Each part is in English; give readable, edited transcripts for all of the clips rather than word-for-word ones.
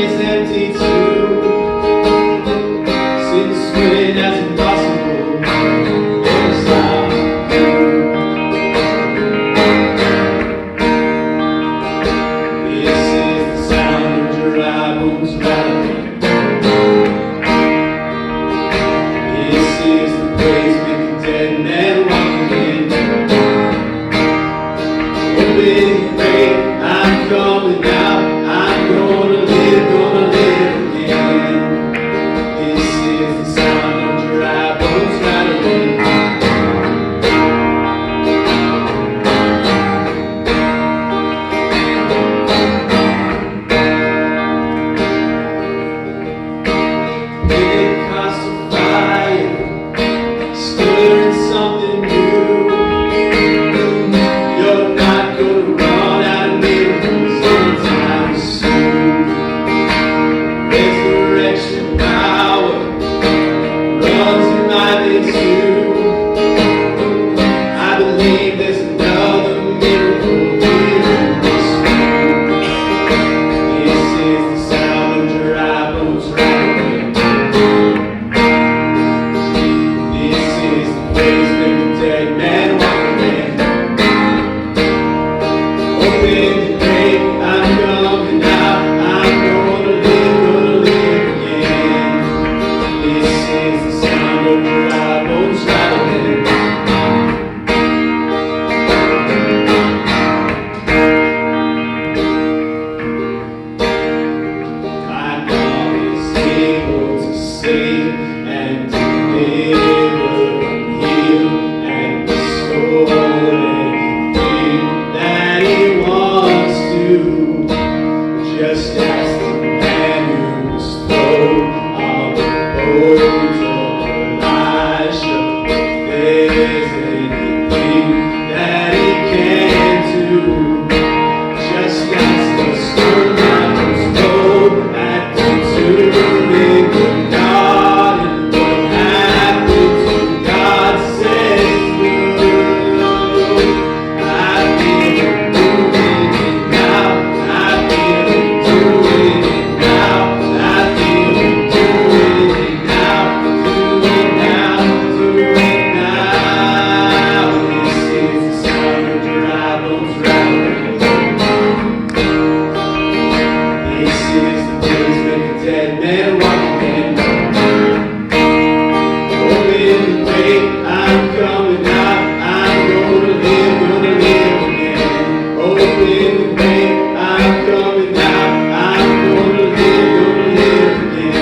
is empty too. Since when has it possible? There's not you. This is the sound of dry bones rattling. This is the praise making dead men walking in. Open grave, I'm coming out. I'm gonna live again. This is the sound of dry bones rattling. Pentecostal fire, stirring something new. You're not gonna run out of miracles anytime soon. Resurrection power runs in my veins too. I believe there's another miracle here in this room. This is the sound of dry bones rattling. This is the praise making dead man walking in. Open the grave, I'm coming out. I'm gonna live again. This is the sound of dry bones rattling. My God is able to save and deliver, heal and restore anything that He wants to. Just as the man who was thrown on the boat of Elijah, if there's anything that He can do. Just as the stone that was rolled at the tomb in the garden, what happened to God says through. I feel Him moving it now. I feel Him doing it now. I feel Him doing it now. Do it now. Do it now. This is the sound of dry bones rattling. This is the praise making dead men walking in. Open the grave, I'm coming out. I'm gonna live again. Open the grave, I'm coming out. I'm gonna live again.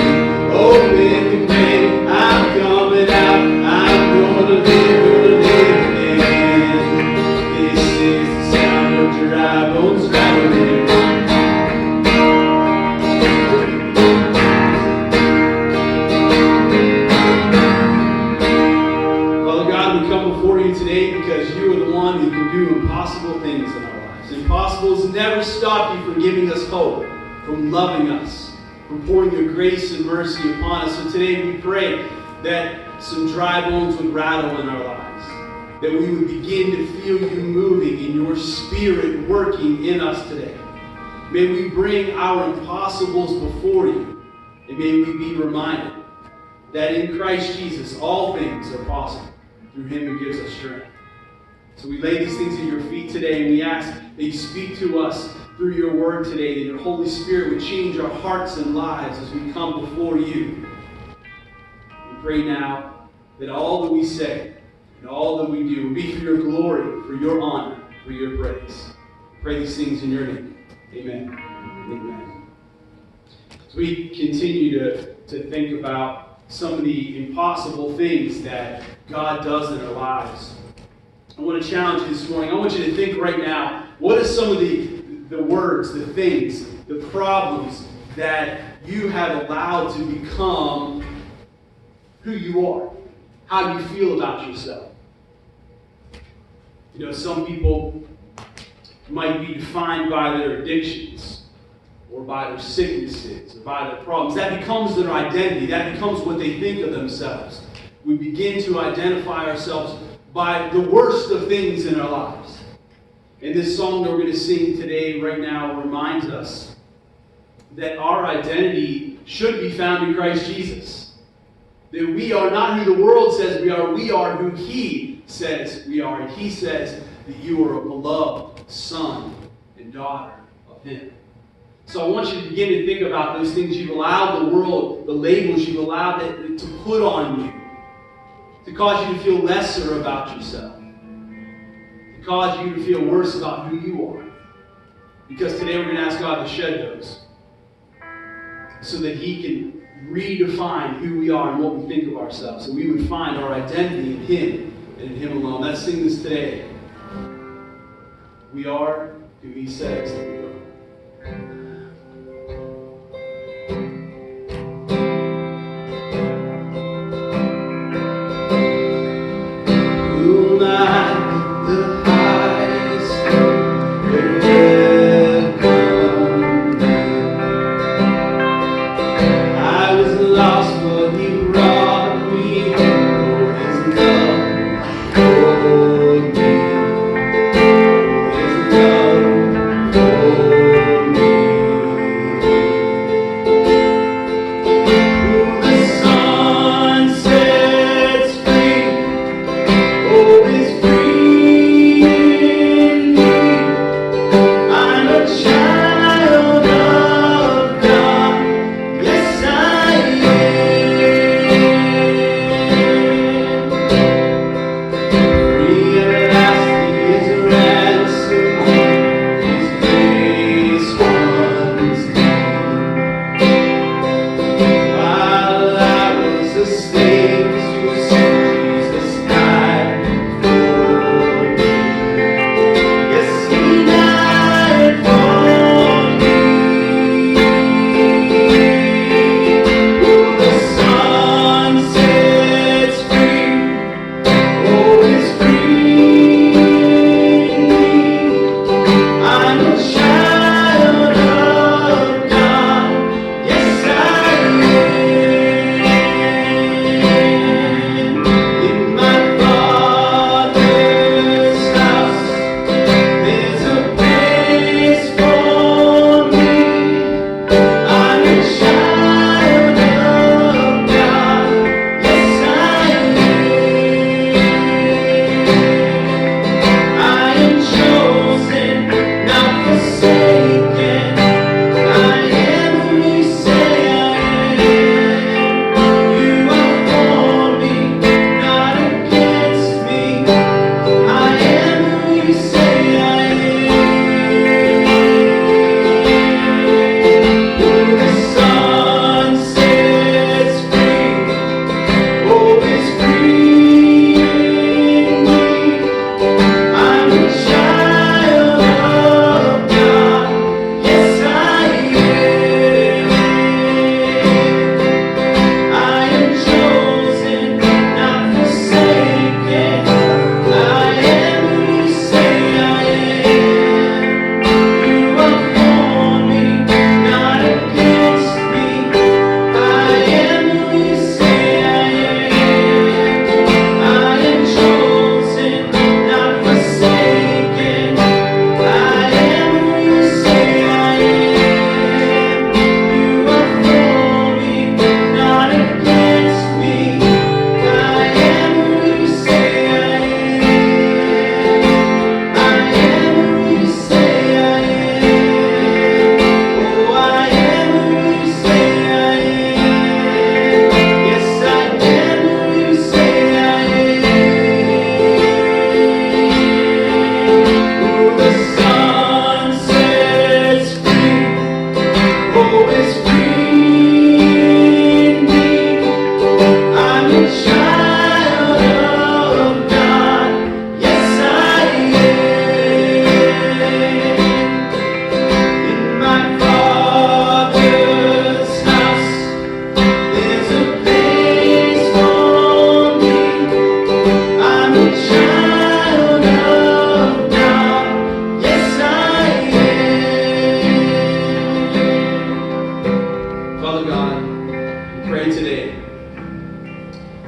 Open the grave, I'm coming out. I'm gonna live again. This is the sound of dry bones rattling. Father God, we come before you today because you are the one who can do impossible things in our lives. Impossible has never stopped you from giving us hope, from loving us, from pouring your grace and mercy upon us. So today we pray that some dry bones would rattle in our lives, that we would begin to feel you moving and your spirit working in us today. May we bring our impossibles before you, and may we be reminded that in Christ Jesus all things are possible through him who gives us strength. So we lay these things at your feet today, and we ask that you speak to us through your word today, that your Holy Spirit would change our hearts and lives as we come before you. We pray now that all that we say and all that we do will be for your glory, for your honor, for your praise. We pray these things in your name. Amen. Amen. As we continue to think about some of the impossible things that God does in our lives, I want to challenge you this morning. I want you to think right now, what are some of the words, the things, the problems that you have allowed to become who you are, how you feel about yourself? You know, some people might be defined by their addictions, or by their sicknesses, or by their problems. That becomes their identity. That becomes what they think of themselves. We begin to identify ourselves by the worst of things in our lives. And this song that we're going to sing today, right now, reminds us that our identity should be found in Christ Jesus. That we are not who the world says we are who He says we are. And He says that you are a beloved son and daughter of Him. So I want you to begin to think about those things you've allowed the world, the labels you've allowed it to put on you, to cause you to feel lesser about yourself, to cause you to feel worse about who you are. Because today we're going to ask God to shed those so that He can redefine who we are and what we think of ourselves. So we would find our identity in Him and in Him alone. Let's sing this today. We are who He says that we are.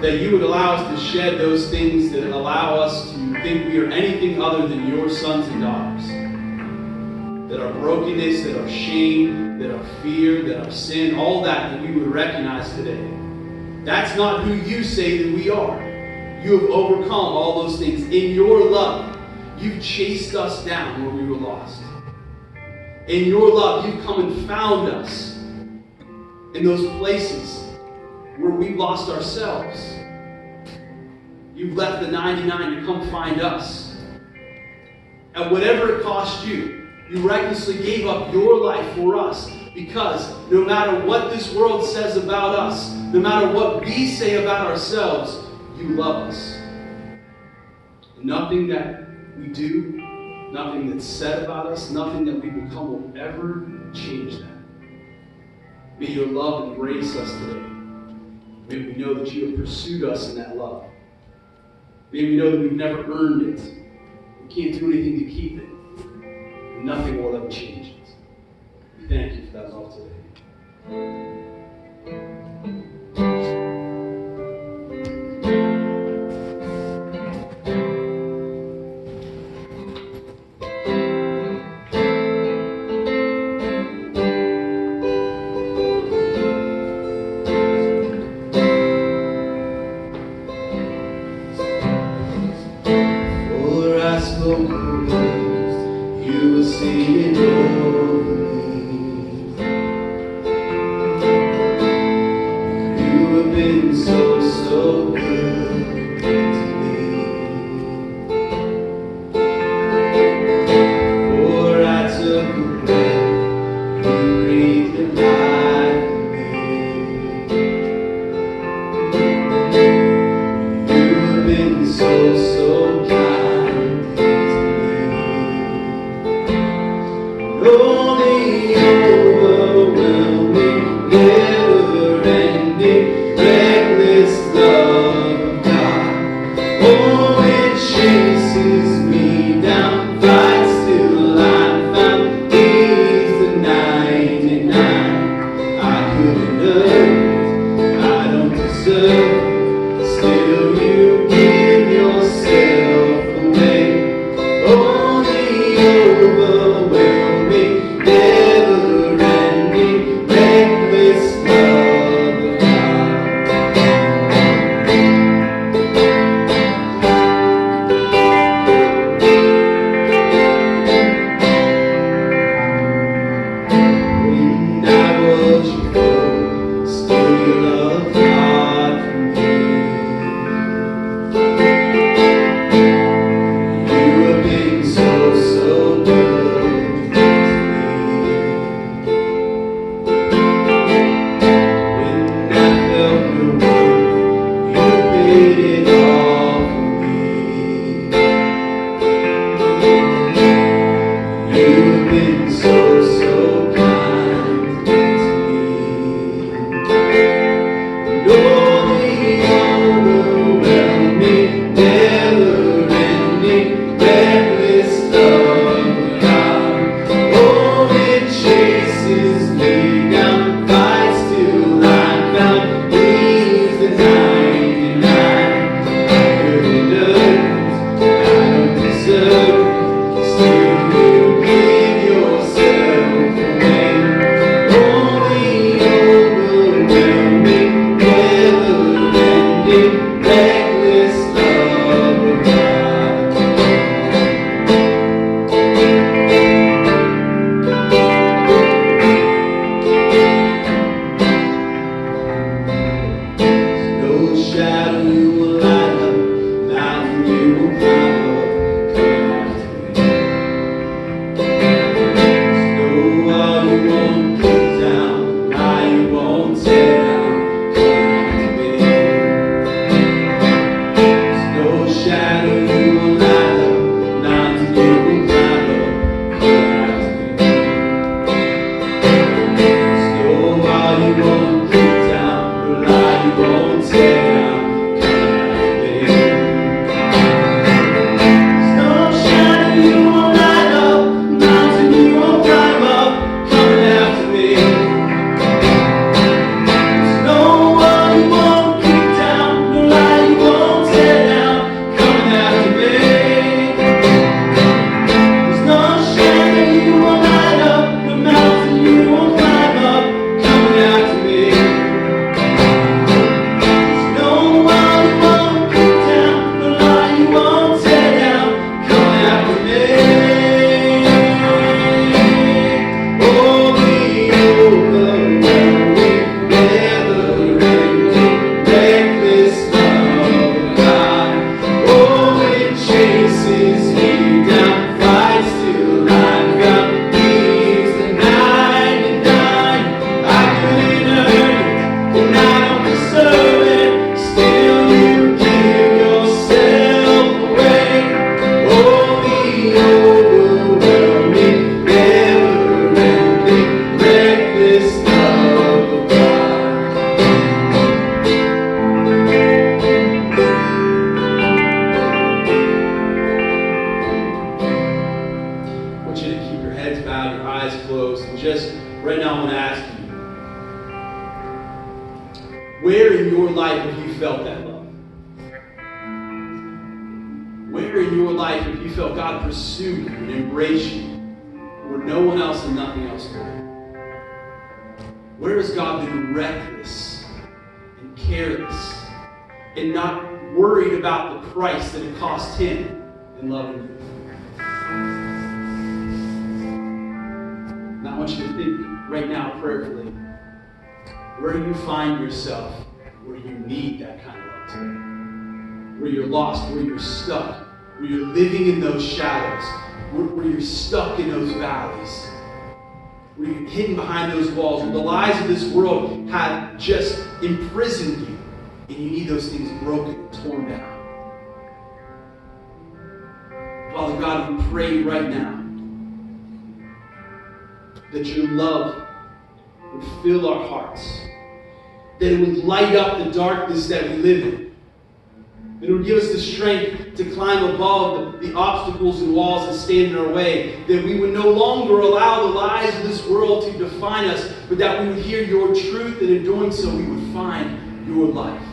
that you would allow us to shed those things that allow us to think we are anything other than your sons and daughters. that our brokenness, that our shame, that our fear, that our sin, all that we would recognize today. That's not who you say that we are. You have overcome all those things. In your love, you've chased us down where we were lost. In your love, you've come and found us in those places where we've lost ourselves. You've left the 99 to come find us. At whatever it cost you, you recklessly gave up your life for us, because no matter what this world says about us, no matter what we say about ourselves, you love us. Nothing that we do, nothing that's said about us, nothing that we become will ever change that. May your love embrace us today. May we know that you have pursued us in that love. May we know that we've never earned it. We can't do anything to keep it. And nothing will ever change it. We thank you for that love today. Where in your life have you felt that love? Where in your life have you felt God pursue you and embrace you where no one else and nothing else could? Where has God been reckless and careless and not worried about the price that it cost Him in loving you? And I want you to think right now prayerfully, where you find yourself where you need that kind of love today. Where you're lost, where you're stuck, where you're living in those shadows, where you're stuck in those valleys, where you're hidden behind those walls, where the lies of this world have just imprisoned you, and you need those things broken, torn down. Father God, we pray right now that your love would fill our hearts, that it would light up the darkness that we live in, that it would give us the strength to climb above the obstacles and walls that stand in our way, that we would no longer allow the lies of this world to define us, but that we would hear your truth, and in doing so we would find your life.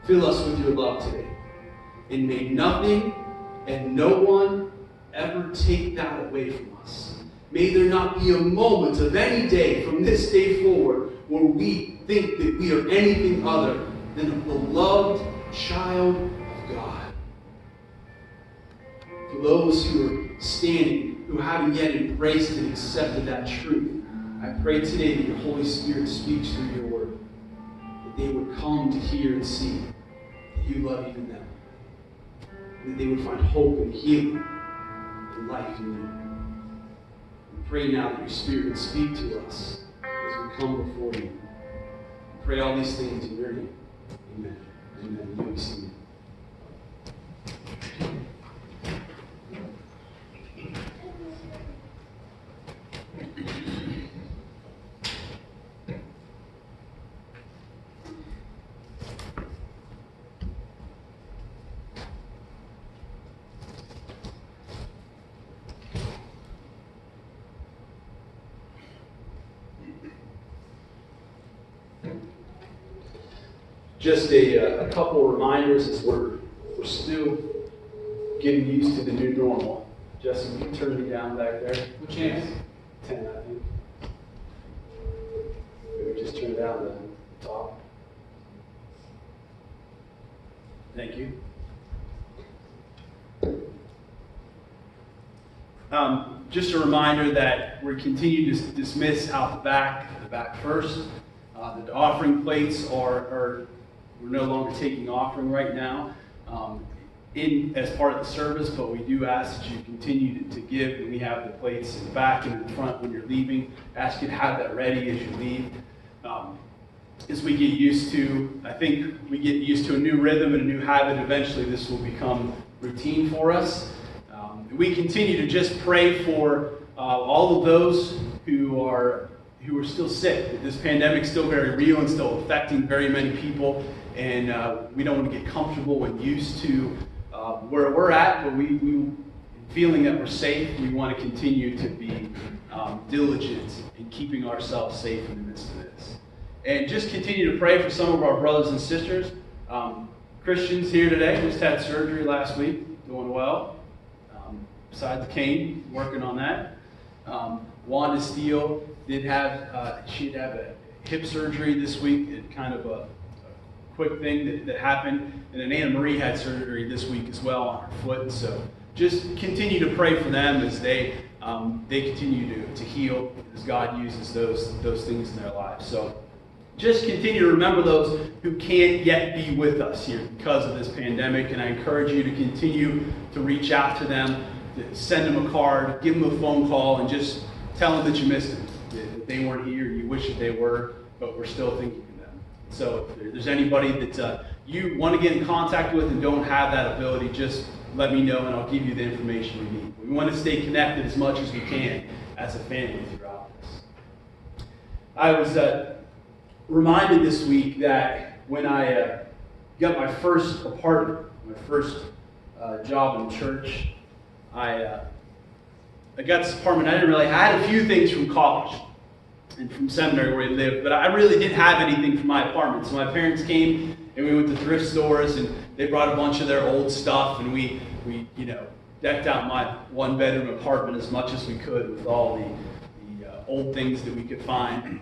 Fill us with your love today, and may nothing and no one ever take that away from us. May there not be a moment of any day from this day forward where we think that we are anything other than a beloved child of God. For those who are standing, who haven't yet embraced and accepted that truth, I pray today that your Holy Spirit speaks through your word, that they would come to hear and see that you love even them, and that they would find hope and healing and life in you. Pray now that your Spirit would speak to us as we come before you. We pray all these things in your name. Amen. Amen. You may be seated. Just a couple of reminders as we're still getting used to the new normal. Justin, can you turn me down back there? What chance? 10, I think. Maybe just turn down the top. Thank you. Just a reminder that we're continuing to dismiss out the back first. The offering plates are we're no longer taking offering right now as part of the service, but we do ask that you continue to give, and we have the plates in the back and in the front when you're leaving. Ask you to have that ready as you leave. As we get used to, I think we get used to a new rhythm and a new habit, eventually this will become routine for us. We continue to just pray for all of those who are still sick. This pandemic is still very real and still affecting very many people, and we don't want to get comfortable and used to where we're at, but we feeling that we're safe, we want to continue to be diligent in keeping ourselves safe in the midst of this. And just continue to pray for some of our brothers and sisters. Christians here today just had surgery last week, doing well. Besides Kane, working on that. Wanda Steele she'd have a hip surgery this week, kind of a quick thing that happened. And then Anna Marie had surgery this week as well on her foot. So just continue to pray for them as they continue to heal, as God uses those things in their lives. So just continue to remember those who can't yet be with us here because of this pandemic. And I encourage you to continue to reach out to them, to send them a card, give them a phone call, and just tell them that you missed them. That they weren't here, you wish that they were, but we're still thinking of them. So if there's anybody that you want to get in contact with and don't have that ability, just let me know and I'll give you the information you need. We want to stay connected as much as we can as a family throughout this. I was reminded this week that when I got my first apartment, my first job in church, I got this apartment. I had a few things from college. and from seminary where we lived, but I really didn't have anything for my apartment. So my parents came and we went to thrift stores and they brought a bunch of their old stuff, and we decked out my one-bedroom apartment as much as we could with all the old things that we could find.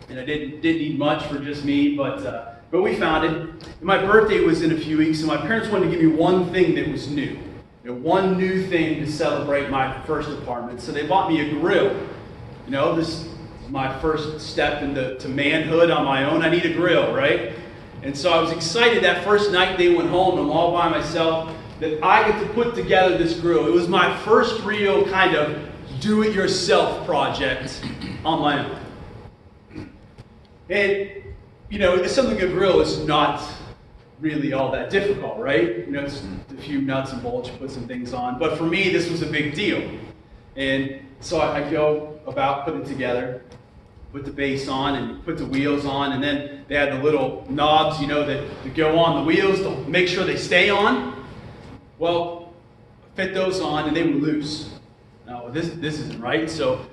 And I didn't need much for just me, but we found it. And my birthday was in a few weeks, and my parents wanted to give me one thing that was new. One new thing to celebrate my first apartment. So they bought me a grill. This is my first step into manhood on my own. I need a grill, right? And so I was excited that first night they went home, and I'm all by myself, that I get to put together this grill. It was my first real kind of do-it-yourself project on my own. And, assembling a grill is not really all that difficult, right? It's a few nuts and bolts, you put some things on. But for me, this was a big deal. And so I go about putting it together, put the base on and put the wheels on, and then they had the little knobs, that go on the wheels to make sure they stay on. Well, I fit those on and they were loose. Now, this isn't right, so,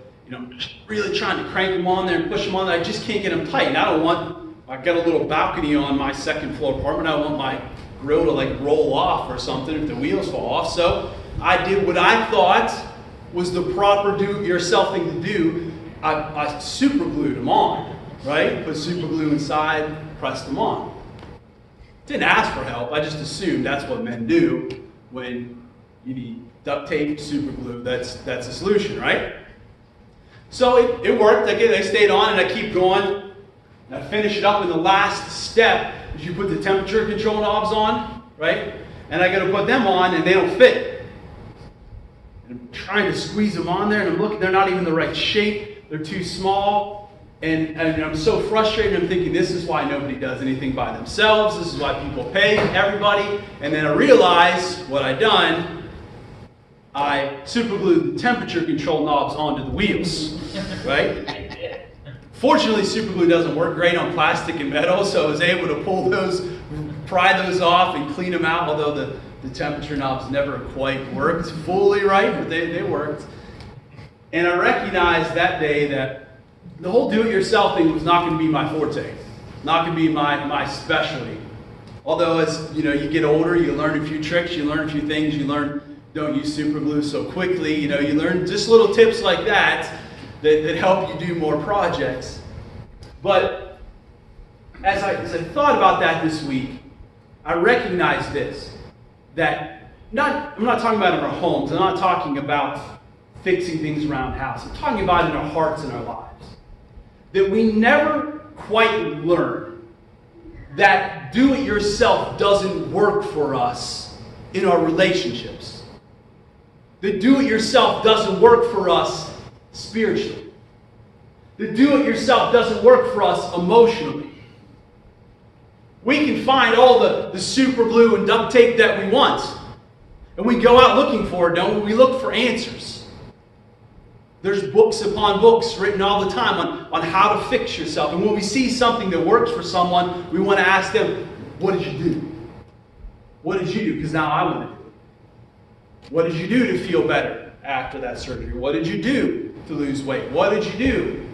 really trying to crank them on there and push them on there. I just can't get them tight. And I got a little balcony on my second floor apartment. I want my grill to roll off or something if the wheels fall off. So I did what I thought was the proper do-it-yourself thing to do. I super glued them on, right? Put super glue inside, pressed them on. Didn't ask for help. I just assumed that's what men do when you need duct tape, super glue. That's the solution, right? So it worked. They stayed on, and I keep going. And I finish it up, and the last step is you put the temperature control knobs on, right? And I got to put them on, and they don't fit. And I'm trying to squeeze them on there, and I'm looking. They're not even the right shape. They're too small, and I'm so frustrated. I'm thinking, this is why nobody does anything by themselves. This is why people pay everybody. And then I realize what I'd done. I super glued the temperature control knobs onto the wheels, right? Fortunately, super glue doesn't work great on plastic and metal, so I was able to pull those, pry those off and clean them out, although the temperature knobs never quite worked fully right, but they worked. And I recognized that day that the whole do-it-yourself thing was not going to be my forte, not going to be my specialty. Although as you get older, you learn a few tricks, you learn a few things, you learn don't use super glue so quickly, you learn just little tips like that help you do more projects. But as I thought about that this week, I recognized this, that I'm not talking about in our homes, I'm not talking about fixing things around the house. I'm talking about in our hearts and our lives. That we never quite learn that do-it-yourself doesn't work for us in our relationships. That do-it-yourself doesn't work for us spiritually. That do-it-yourself doesn't work for us emotionally. We can find all the super glue and duct tape that we want. And we go out looking for it, don't we? We look for answers. There's books upon books written all the time on how to fix yourself. And when we see something that works for someone, we want to ask them, what did you do? What did you do? Because now I want to do it. What did you do to feel better after that surgery? What did you do to lose weight? What did you do?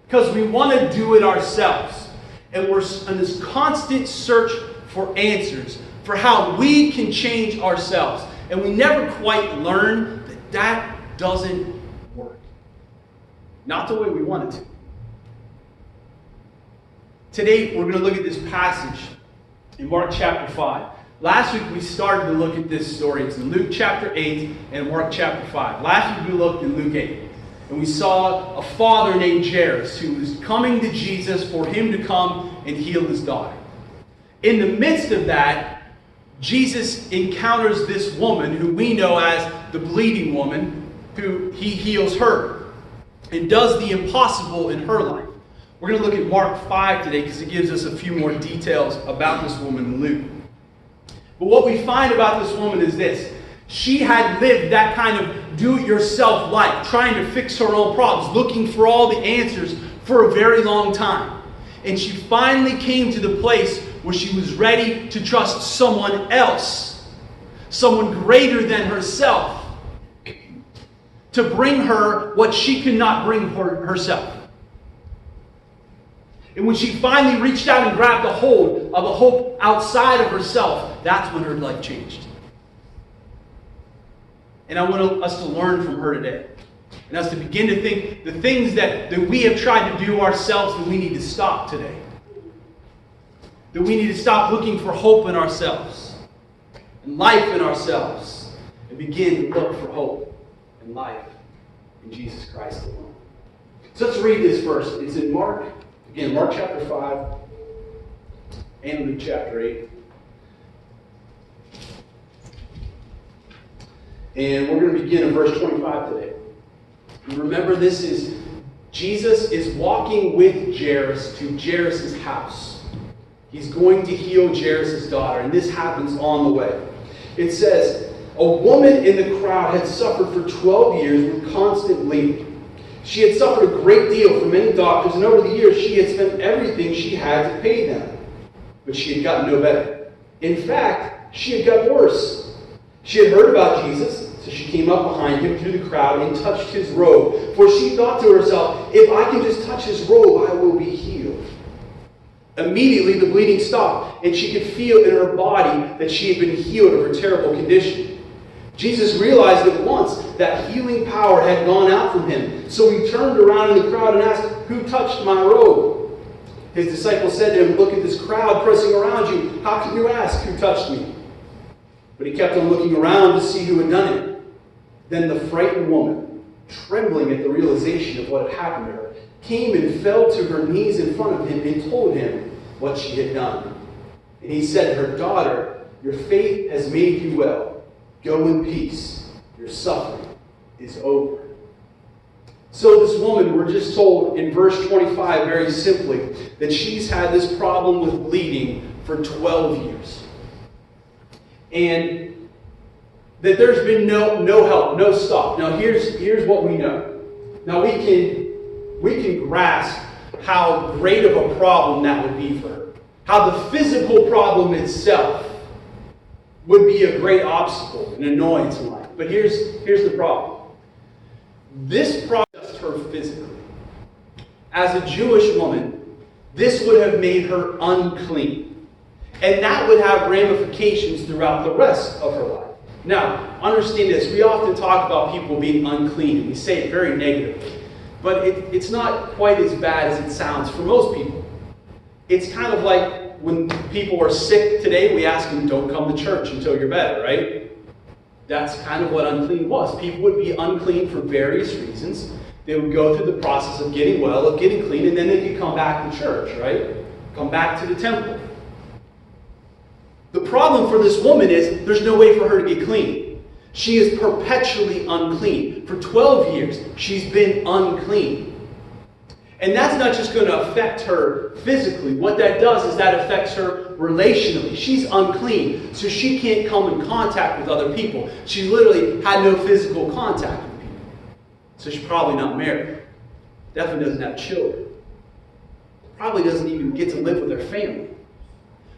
Because we want to do it ourselves. And we're in this constant search for answers, for how we can change ourselves. And we never quite learn that doesn't work. Not the way we want it to. Today, we're going to look at this passage in Mark chapter 5. Last week, we started to look at this story. It's in Luke chapter 8 and Mark chapter 5. Last week, we looked in Luke 8. And we saw a father named Jairus who was coming to Jesus for him to come and heal his daughter. In the midst of that, Jesus encounters this woman who we know as the bleeding woman, who he heals her and does the impossible in her life. We're going to look at Mark 5 today because it gives us a few more details about this woman in Luke. But what we find about this woman is this. She had lived that kind of do-it-yourself life, trying to fix her own problems, looking for all the answers for a very long time. And she finally came to the place where she was ready to trust someone else, someone greater than herself, to bring her what she could not bring herself. And when she finally reached out and grabbed a hold of a hope outside of herself, that's when her life changed. And I want us to learn from her today. And us to begin to think the things that we have tried to do ourselves, that we need to stop today. That we need to stop looking for hope in ourselves and life in ourselves, and begin to look for hope and life in Jesus Christ alone. So let's read this verse. It's in Mark chapter 5 and Luke chapter 8. And we're going to begin in verse 25 today. And remember, Jesus is walking with Jairus to Jairus' house. He's going to heal Jairus' daughter, and this happens on the way. It says, a woman in the crowd had suffered for 12 years with constant bleeding. She had suffered a great deal from many doctors, and over the years she had spent everything she had to pay them. But she had gotten no better. In fact, she had gotten worse. She had heard about Jesus, so she came up behind him through the crowd and touched his robe. For she thought to herself, if I can just touch his robe, I will be healed. Immediately the bleeding stopped, and she could feel in her body that she had been healed of her terrible condition. Jesus realized at once that healing power had gone out from him. So he turned around in the crowd and asked, who touched my robe? His disciples said to him, look at this crowd pressing around you. How can you ask, who touched me? But he kept on looking around to see who had done it. Then the frightened woman, trembling at the realization of what had happened to her, came and fell to her knees in front of him and told him what she had done. And he said to her, daughter, your faith has made you well. Go in peace. Your suffering is over. So this woman, we're just told in verse 25 very simply that she's had this problem with bleeding for 12 years. And that there's been no help, no stop. Now here's what we know. Now we can grasp how great of a problem that would be for her. How the physical problem itself would be a great obstacle, an annoyance in life. But here's the problem. This problem just her physically. As a Jewish woman, this would have made her unclean. And that would have ramifications throughout the rest of her life. Now, understand this. We often talk about people being unclean, and we say it very negatively. But it's not quite as bad as it sounds for most people. It's kind of like when people are sick today, we ask them, don't come to church until you're better, right? That's kind of what unclean was. People would be unclean for various reasons. They would go through the process of getting well, of getting clean, and then they could come back to church, right? Come back to the temple. The problem for this woman is there's no way for her to get clean. She is perpetually unclean. For 12 years, she's been unclean. And that's not just going to affect her physically. What that does is that affects her relationally. She's unclean, so she can't come in contact with other people. She literally had no physical contact with people. So she's probably not married. Definitely doesn't have children. Probably doesn't even get to live with her family.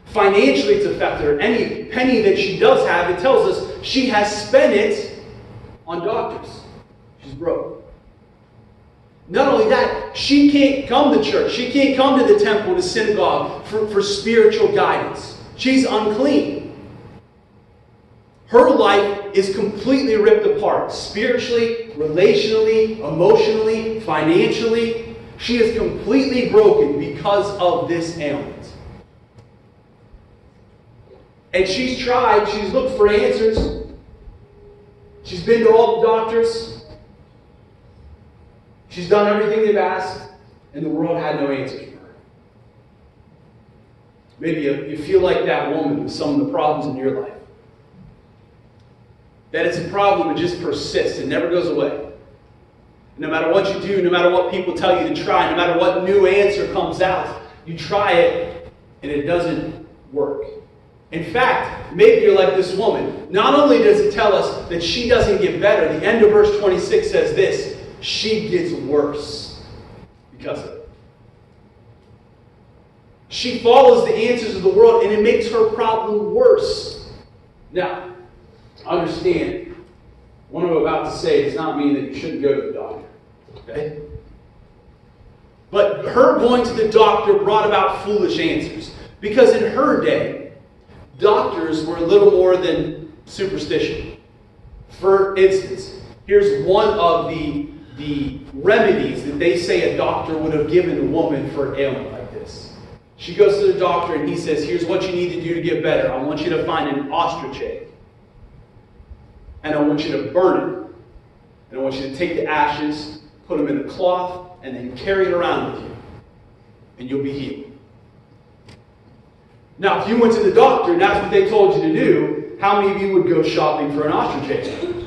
Financially, it's affected her. Any penny that she does have, it tells us she has spent it on doctors. She's broke. Not only that, she can't come to church. She can't come to the temple, the synagogue for spiritual guidance. She's unclean. Her life is completely ripped apart. Spiritually, relationally, emotionally, financially. She is completely broken because of this ailment. And she's looked for answers. She's been to all the doctors. She's done everything they've asked, and the world had no answers for her. Maybe you feel like that woman with some of the problems in your life. That it's a problem that just persists. It never goes away. No matter what you do, no matter what people tell you to try, no matter what new answer comes out, you try it, and it doesn't work. In fact, maybe you're like this woman. Not only does it tell us that she doesn't get better, the end of verse 26 says this, she gets worse because of it. She follows the answers of the world, and it makes her problem worse. Now, understand, what I'm about to say does not mean that you shouldn't go to the doctor. Okay? But But her going to the doctor brought about foolish answers. Because in her day, doctors were a little more than superstition. For instance, here's one of the remedies that they say a doctor would have given a woman for an ailment like this. She goes to the doctor and he says, here's what you need to do to get better. I want you to find an ostrich egg. And I want you to burn it. And I want you to take the ashes, put them in a cloth, and then carry it around with you. And you'll be healed. Now, if you went to the doctor and that's what they told you to do, how many of you would go shopping for an ostrich egg?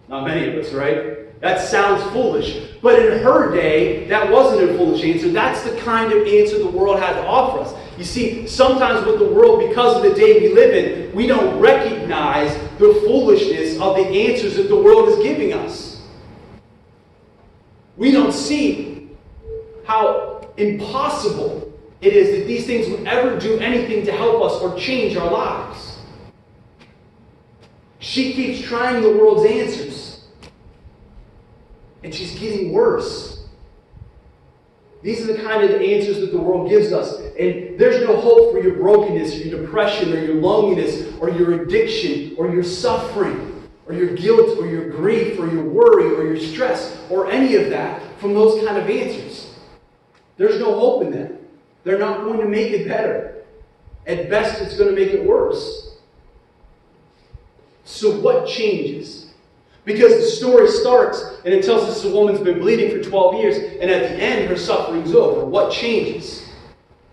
Not many of us, right? That sounds foolish. But in her day, that wasn't a foolish answer. That's the kind of answer the world had to offer us. You see, sometimes with the world, because of the day we live in, we don't recognize the foolishness of the answers that the world is giving us. We don't see how impossible it is that these things would ever do anything to help us or change our lives. She keeps trying the world's answers. And she's getting worse. These are the kind of answers that the world gives us. And there's no hope for your brokenness, or your depression, or your loneliness, or your addiction, or your suffering, or your guilt, or your grief, or your worry, or your stress, or any of that from those kind of answers. There's no hope in them. They're not going to make it better. At best, it's going to make it worse. So what changes? Because the story starts and it tells us the woman's been bleeding for 12 years, and at the end her suffering's over. What changes?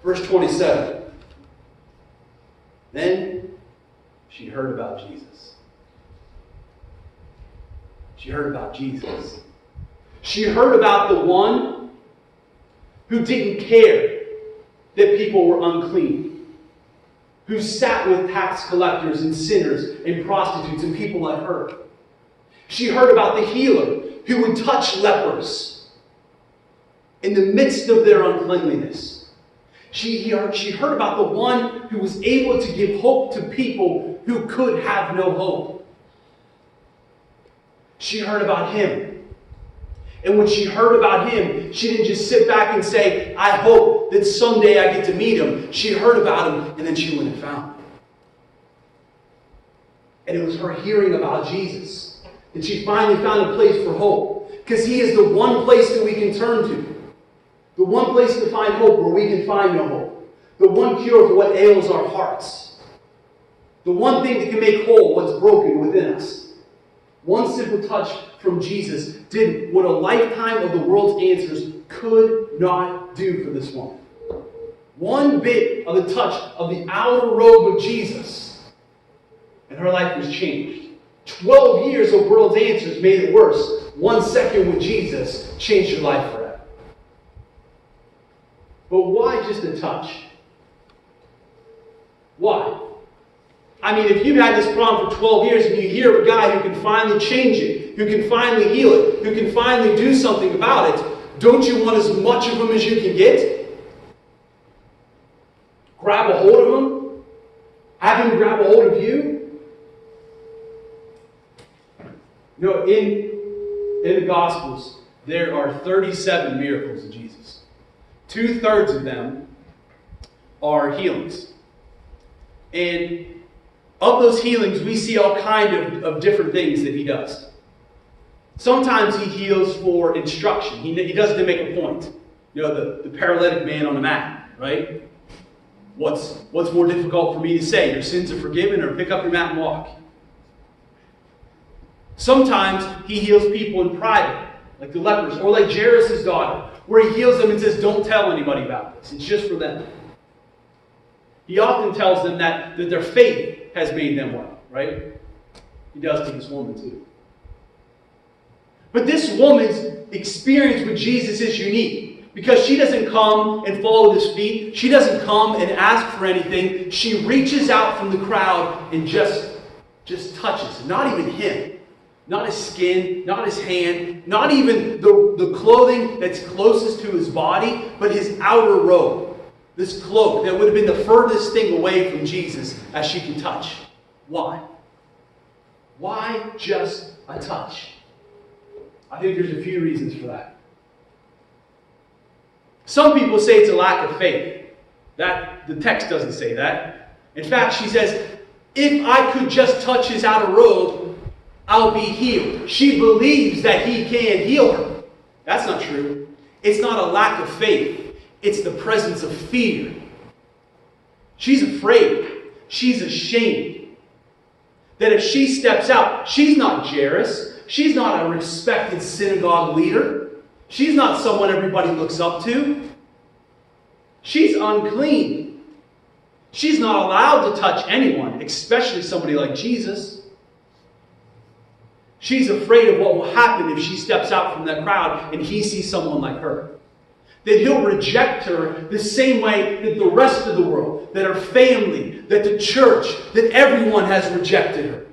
Verse 27. Then she heard about Jesus. She heard about Jesus. She heard about the one who didn't care that people were unclean, who sat with tax collectors and sinners and prostitutes and people like her. She heard about the healer who would touch lepers in the midst of their uncleanliness. She heard about the one who was able to give hope to people who could have no hope. She heard about him. And when she heard about him, she didn't just sit back and say, I hope that someday I get to meet him. She heard about him, and then she went and found him. And it was her hearing about Jesus that she finally found a place for hope. Because he is the one place that we can turn to. The one place to find hope where we can find no hope. The one cure for what ails our hearts. The one thing that can make whole what's broken within us. One simple touch from Jesus did what a lifetime of the world's answers could not do for this woman. One bit of the touch of the outer robe of Jesus, and her life was changed. 12 years of world's answers made it worse. 1 second with Jesus changed your life forever. But why just a touch? Why? I mean, if you've had this problem for 12 years and you hear of a guy who can finally change it, who can finally heal it, who can finally do something about it, don't you want as much of him as you can get? Grab a hold of him? Have him grab a hold of you? You know, in the Gospels, there are 37 miracles of Jesus. 2/3 of them are healings. And of those healings, we see all kind of different things that he does. Sometimes he heals for instruction. He does it to make a point. You know, the paralytic man on the mat, right? What's more difficult for me to say? Your sins are forgiven, or pick up your mat and walk? Sometimes he heals people in private, like the lepers, or like Jairus' daughter, where he heals them and says, don't tell anybody about this. It's just for them. He often tells them that their faith has made them well, right? He does to this woman too. But this woman's experience with Jesus is unique, because she doesn't come and fall at his feet. She doesn't come and ask for anything. She reaches out from the crowd and just touches. Not even him. Not his skin, not his hand, not even the clothing that's closest to his body, but his outer robe. This cloak that would have been the furthest thing away from Jesus as she could touch. Why? Why just a touch? I think there's a few reasons for that. Some people say it's a lack of faith. That the text doesn't say that. In fact, she says, if I could just touch his outer robe, I'll be healed. She believes that he can heal her. That's not true. It's not a lack of faith. It's the presence of fear. She's afraid. She's ashamed. That if she steps out, she's not Jairus. She's not a respected synagogue leader. She's not someone everybody looks up to. She's unclean. She's not allowed to touch anyone, especially somebody like Jesus. She's afraid of what will happen if she steps out from that crowd and he sees someone like her. That he'll reject her the same way that the rest of the world, that her family, that the church, that everyone has rejected her.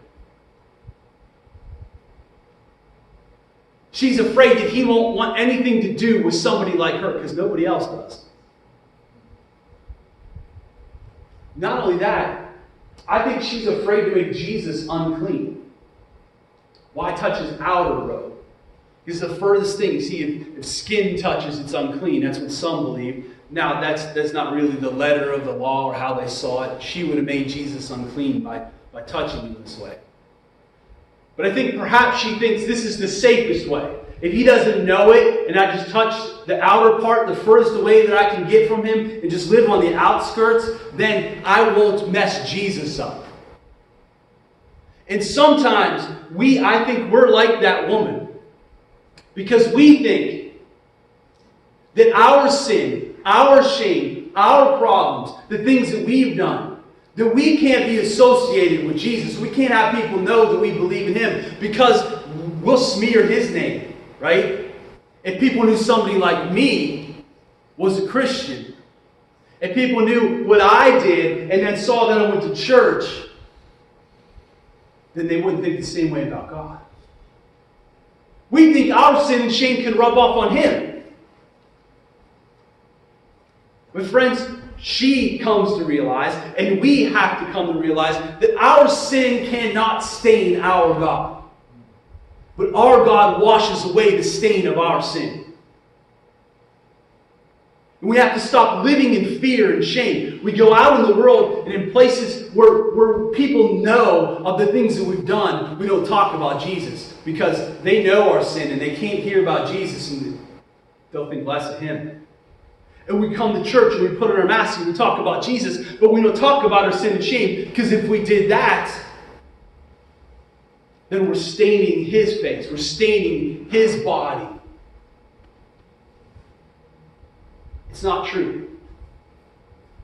She's afraid that he won't want anything to do with somebody like her because nobody else does. Not only that, I think she's afraid to make Jesus unclean. Why touch his outer robe? Because the furthest thing, you see, if skin touches, it's unclean. That's what some believe. Now, that's not really the letter of the law or how they saw it. She would have made Jesus unclean by touching him this way. But I think perhaps she thinks this is the safest way. If he doesn't know it, and I just touch the outer part, the furthest away that I can get from him, and just live on the outskirts, then I won't mess Jesus up. And sometimes I think we're like that woman. Because we think that our sin, our shame, our problems, the things that we've done, that we can't be associated with Jesus. We can't have people know that we believe in him because we'll smear his name, right? If people knew somebody like me was a Christian, if people knew what I did and then saw that I went to church, then they wouldn't think the same way about God. We think our sin and shame can rub off on him. But friends, she comes to realize, and we have to come to realize, that our sin cannot stain our God. But our God washes away the stain of our sin. And we have to stop living in fear and shame. We go out in the world and in places where people know of the things that we've done, we don't talk about Jesus. Because they know our sin and they can't hear about Jesus and they'll think less of him. And we come to church and we put on our masks and we talk about Jesus, but we don't talk about our sin and shame, because if we did that, then we're staining his face. We're staining his body. It's not true.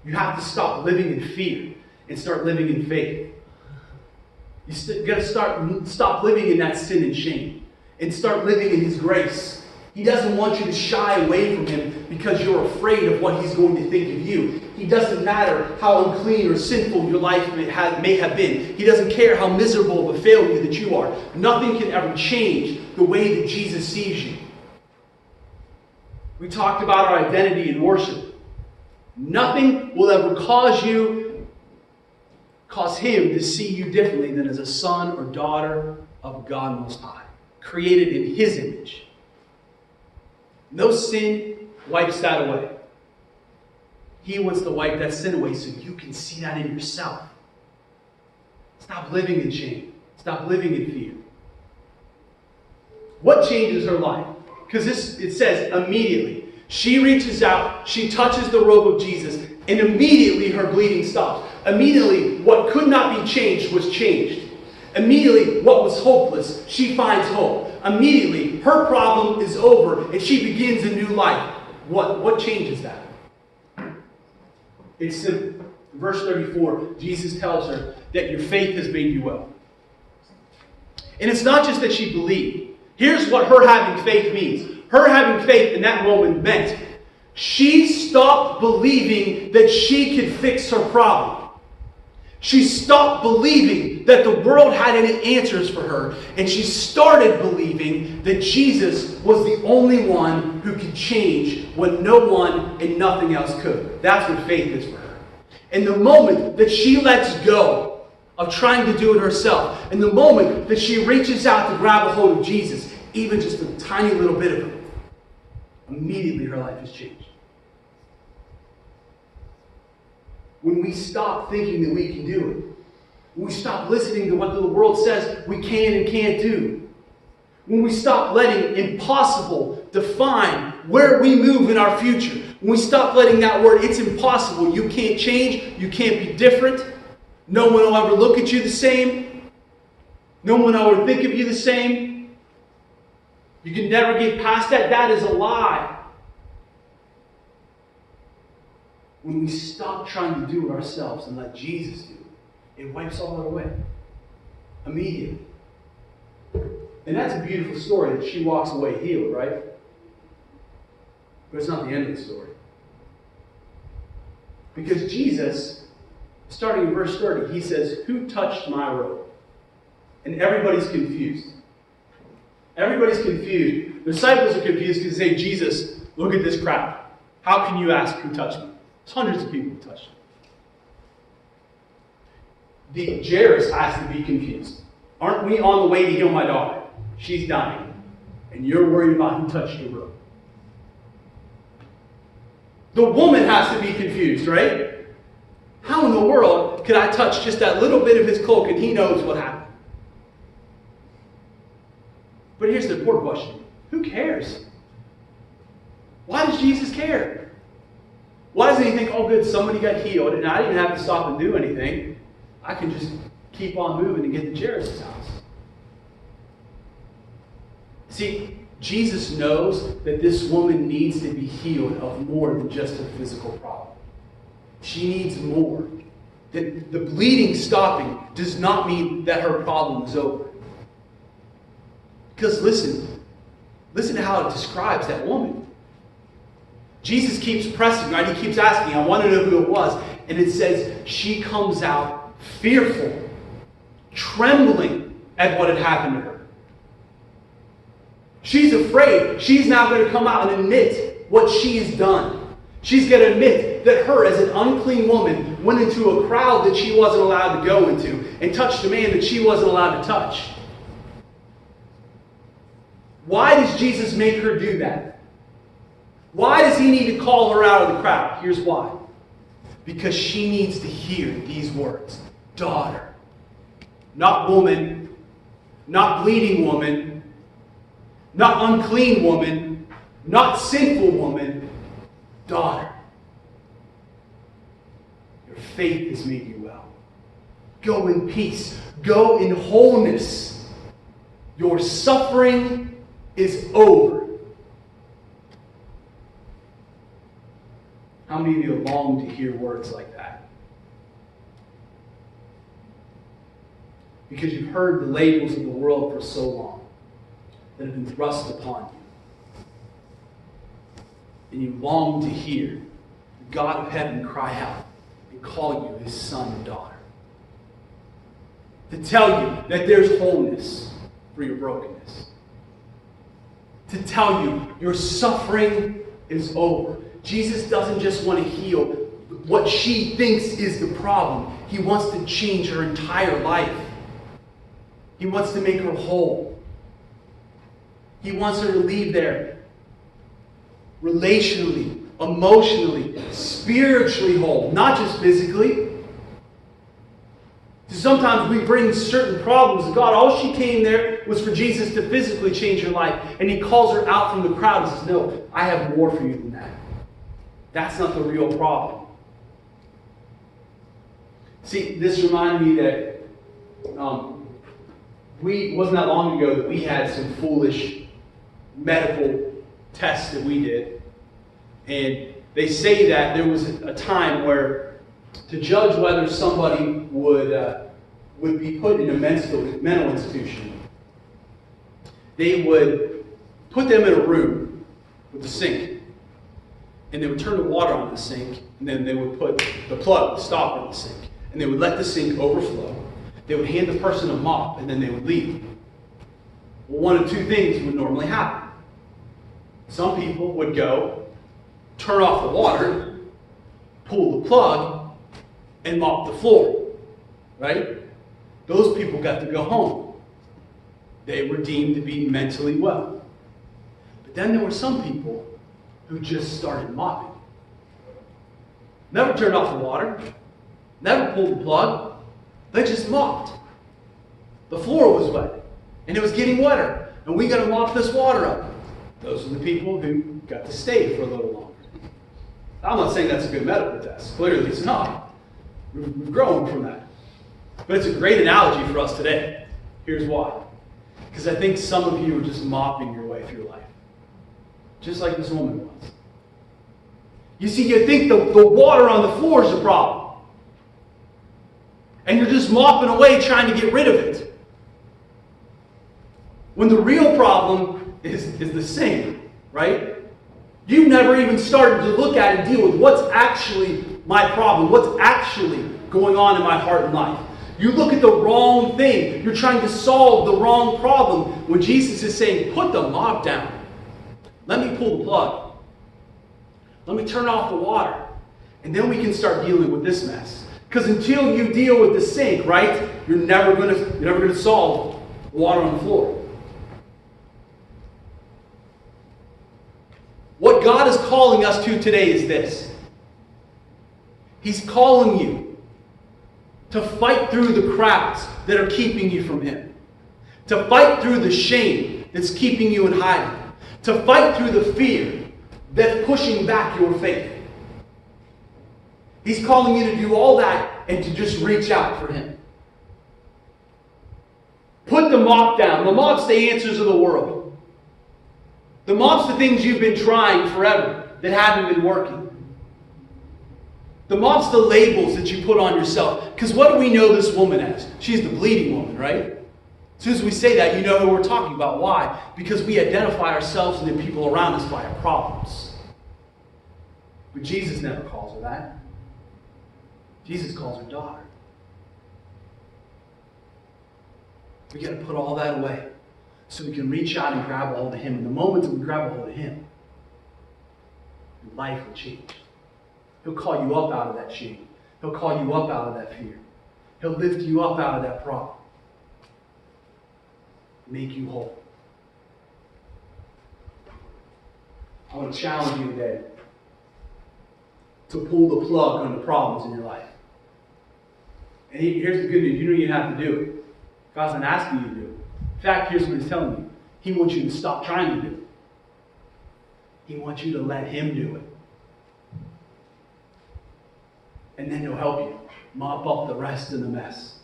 You have to stop living in fear and start living in faith. You got to stop living in that sin and shame and start living in his grace. He doesn't want you to shy away from him because you're afraid of what he's going to think of you. He doesn't matter how unclean or sinful your life may have been. He doesn't care how miserable of a failure that you are. Nothing can ever change the way that Jesus sees you. We talked about our identity in worship. Nothing will ever cause him to see you differently than as a son or daughter of God Most High, created in his image. No sin wipes that away. He wants to wipe that sin away so you can see that in yourself. Stop living in shame. Stop living in fear. What changes her life? Because it says immediately. She reaches out, she touches the robe of Jesus, and immediately her bleeding stops. Immediately, what could not be changed was changed. Immediately, what was hopeless, she finds hope. Immediately, her problem is over, and she begins a new life. What changes that? It's simple. Verse 34, Jesus tells her that your faith has made you well. And it's not just that she believed. Here's what her having faith means. Her having faith in that moment meant she stopped believing that she could fix her problem. She stopped believing that the world had any answers for her. And she started believing that Jesus was the only one who could change when no one and nothing else could. That's what faith is for her. And the moment that she lets go of trying to do it herself, and the moment that she reaches out to grab a hold of Jesus, even just a tiny little bit of him, immediately her life has changed. when we stop thinking that we can do it. When we stop listening to what the world says we can and can't do. When we stop letting impossible define where we move in our future. When we stop letting that word, it's impossible, you can't change, you can't be different. No one will ever look at you the same. No one will ever think of you the same. You can never get past that. That is a lie. When we stop trying to do it ourselves and let Jesus do it, it wipes all that away. Immediately. And that's a beautiful story that she walks away healed, right? But it's not the end of the story. Because Jesus, starting in verse 30, he says, "Who touched my robe?" And everybody's confused. Everybody's confused. The disciples are confused because they say, "Jesus, look at this crowd. How can you ask who touched me?" There's hundreds of people who touched him. The Jairus has to be confused. Aren't we on the way to heal my daughter? She's dying. And you're worried about who touched your robe. The woman has to be confused, right? How in the world could I touch just that little bit of his cloak and he knows what happened? But here's the important question. Who cares? Why does Jesus care? Why doesn't he think, oh good, somebody got healed and I didn't have to stop and do anything. I can just keep on moving and get to Jairus' house. See, Jesus knows that this woman needs to be healed of more than just a physical problem. She needs more. That the bleeding stopping does not mean that her problem is over. Because listen to how it describes that woman. Jesus keeps pressing, right? He keeps asking, I want to know who it was. And it says, she comes out fearful, trembling at what had happened to her. She's afraid. She's now going to come out and admit what she's done. She's going to admit that her, as an unclean woman, went into a crowd that she wasn't allowed to go into and touched a man that she wasn't allowed to touch. Why does Jesus make her do that? Why does he need to call her out of the crowd? Here's why. Because she needs to hear these words. Daughter. Not woman. Not bleeding woman. Not unclean woman. Not sinful woman. Daughter. Your faith has made you well. Go in peace. Go in wholeness. Your suffering is over. How many of you long to hear words like that? Because you've heard the labels of the world for so long that have been thrust upon you. And you long to hear the God of heaven cry out and call you his son and daughter. To tell you that there's wholeness for your brokenness. To tell you your suffering is over. Jesus doesn't just want to heal what she thinks is the problem. He wants to change her entire life. He wants to make her whole. He wants her to leave there relationally, emotionally, spiritually whole, not just physically. So sometimes we bring certain problems to God. All she came there was for Jesus to physically change her life. And he calls her out from the crowd and says, no, I have more for you than that. That's not the real problem. See, this reminded me that wasn't that long ago that we had some foolish medical tests that we did. And they say that there was a time where to judge whether somebody would be put in a mental institution, they would put them in a room with a sink. And they would turn the water on the sink, and then they would put the plug, the stopper in the sink. And they would let the sink overflow. They would hand the person a mop, and then they would leave. Well, one of two things would normally happen. Some people would go, turn off the water, pull the plug, and mop the floor. Right? Those people got to go home. They were deemed to be mentally well. But then there were some people who just started mopping. Never turned off the water. never pulled the plug. They just mopped. The floor was wet, and it was getting wetter, and we got to mop this water up. Those are the people who got to stay for a little longer. I'm not saying that's a good medical test. Clearly it's not. We've grown from that. But it's a great analogy for us today. Here's why. Because I think some of you are just mopping your way through life. Just like this woman was. You see, you think the water on the floor is the problem. And you're just mopping away trying to get rid of it. When the real problem is the sink, right? You never even started to look at and deal with what's actually my problem, what's actually going on in my heart and life. You look at the wrong thing. You're trying to solve the wrong problem when Jesus is saying, put the mop down. Let me pull the plug. Let me turn off the water. And then we can start dealing with this mess. Because until you deal with the sink, right, you're never going to solve water on the floor. What God is calling us to today is this. He's calling you to fight through the crowds that are keeping you from Him. To fight through the shame that's keeping you in hiding. To fight through the fear that's pushing back your faith. He's calling you to do all that and to just reach out for Him. Put the mop down. The mop's the answers of the world. The mop's the things you've been trying forever that haven't been working. The mop's the labels that you put on yourself. Because what do we know this woman as? She's the bleeding woman, right? As soon as we say that, you know who we're talking about. Why? Because we identify ourselves and the people around us by our problems. But Jesus never calls her that. Jesus calls her daughter. We got to put all that away so we can reach out and grab a hold of Him. And the moment that we grab a hold of Him, your life will change. He'll call you up out of that shame. He'll call you up out of that fear. He'll lift you up out of that problem. Make you whole. I want to challenge you today to pull the plug on the problems in your life. And here's the good news. You know you have to do it. God's not asking you to do it. In fact, here's what He's telling you. He wants you to stop trying to do it. He wants you to let Him do it. And then He'll help you mop up the rest of the mess.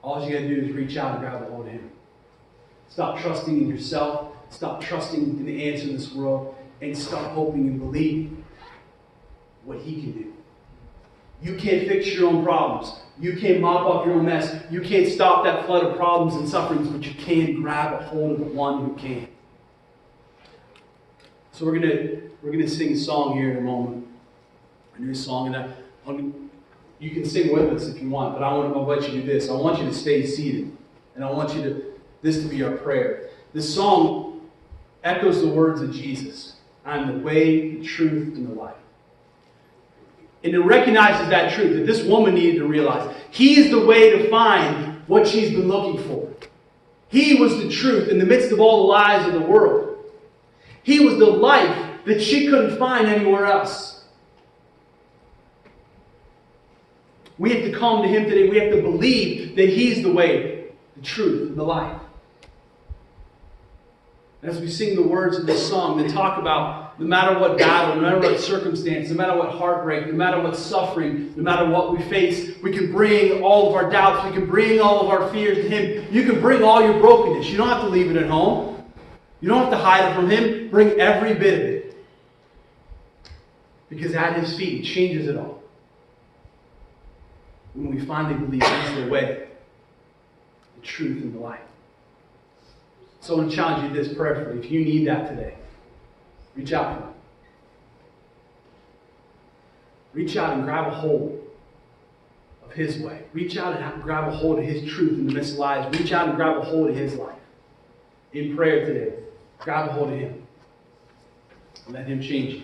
All you got to do is reach out and grab a hold of Him. Stop trusting in yourself. Stop trusting in the answer in this world. And start hoping and believing what He can do. You can't fix your own problems. You can't mop up your own mess. You can't stop that flood of problems and sufferings, but you can grab a hold of the one who can. So we're gonna sing a song here in a moment. A new song, and you can sing with us if you want, but I'll let you do this. I want you to stay seated. And I want this to be our prayer. This song echoes the words of Jesus. I'm the way, the truth, and the life. And it recognizes that truth that this woman needed to realize. He is the way to find what she's been looking for. He was the truth in the midst of all the lies of the world. He was the life that she couldn't find anywhere else. We have to come to Him today. We have to believe that He's the way, the truth, and the life. As we sing the words of this song that talk about no matter what battle, no matter what circumstance, no matter what heartbreak, no matter what suffering, no matter what we face, we can bring all of our doubts, we can bring all of our fears to Him. You can bring all your brokenness. You don't have to leave it at home. You don't have to hide it from Him. Bring every bit of it. Because at His feet, He changes it all. When we finally believe He's the way, the truth, and the life. So I want to challenge you this prayerfully. If you need that today, reach out for Him. Reach out and grab a hold of His way. Reach out and grab a hold of His truth in the midst of lies. Reach out and grab a hold of His life. In prayer today, grab a hold of Him. And let Him change you.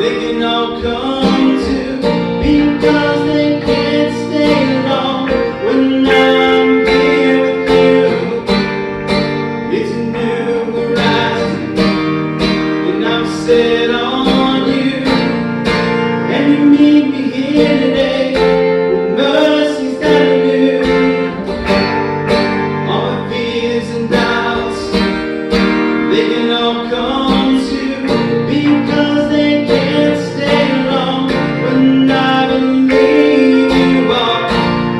They can all come to because they can't stay long when I'm here with you. It's a new horizon, and I'm set on you. And you meet me here today with mercies that are new. All my fears and doubts, they can all come to because they can't stay long when I believe you are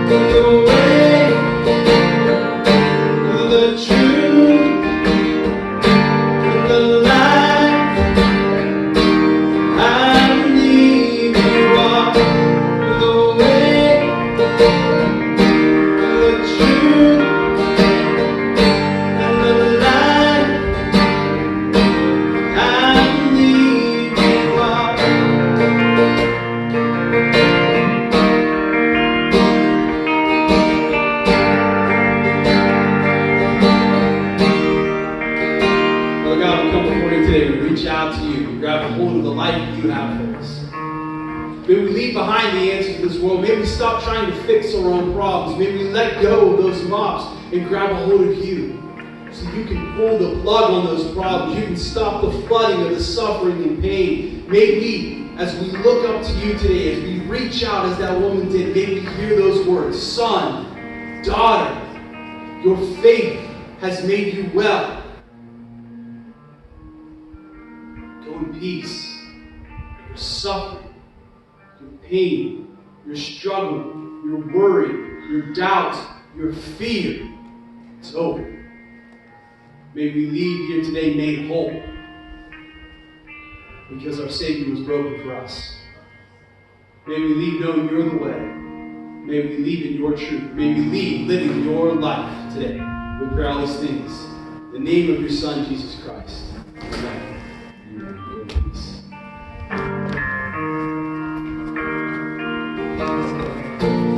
the way, the truth, and the life. I believe you are the way, the truth, and the life. I believe you are. Lord God, we come before you today. We reach out to you. We grab a hold of the life that you have for us. May we leave behind the answers to this world. May we stop trying to fix our own problems. May we let go of those mops and grab a hold of you. So you can pull the plug on those problems. You can stop the flooding of the suffering and pain. May we, as we look up to you today, as we reach out as that woman did, may we hear those words, son, daughter, your faith has made you well. Go in peace. Your suffering, your pain, your struggle, your worry, your doubt, your fear, it's over. May we leave here today made whole because our Savior was broken for us. May we leave knowing you're the way. May we leave in your truth. May we leave living your life today. We pray all these things in the name of your Son, Jesus Christ. Amen. Amen.